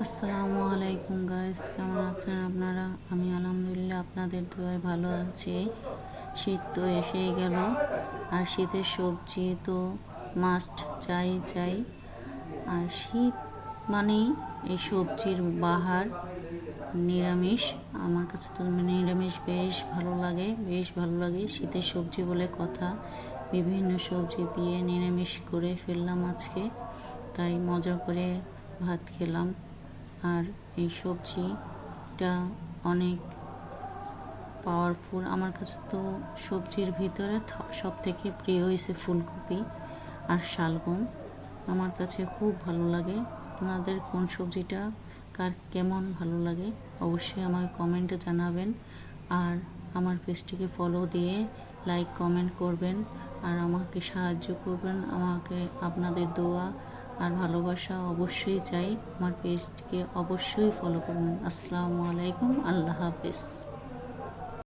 আসসালামু আলাইকুম গাইস, কেমন আছেন আপনারা? আমি আলহামদুলিল্লাহ আপনাদের দোয়ায় ভালো আছি। শীত তো এসেই গেল, আর শীতের সবজি তো মাস্ট চাই চাই। আর শীত মানেই এই সবজির বাহার। নিরামিষ আমার কাছে তো নিরামিষ বেশ ভালো লাগে। শীতের সবজি বলে কথা, বিভিন্ন সবজি দিয়ে নিরামিষ করে ফেললাম আজকে, তাই মজা করে ভাত খেলাম। আর এই সবজিটা অনেক পাওয়ারফুল। আমার কাছে তো সবজির ভিতরে সব থেকে প্রিয় হয়েছে ফুলকপি আর শালগম। আমার কাছে খুব ভালো লাগে। আপনাদের কোন সবজিটা কার কেমন ভালো লাগে অবশ্যই আমাকে কমেন্টে জানাবেন। আর আমার পেজটিকে ফলো দিয়ে লাইক কমেন্ট করবেন, আর আমাকে সাহায্য করবেন। আমাকে আপনাদের দোয়া আর ভালোবাসা অবশ্যই চাই। আমার পেজটিকে অবশ্যই ফলো করুন। আসসালামু আলাইকুম, আল্লাহ হাফেজ।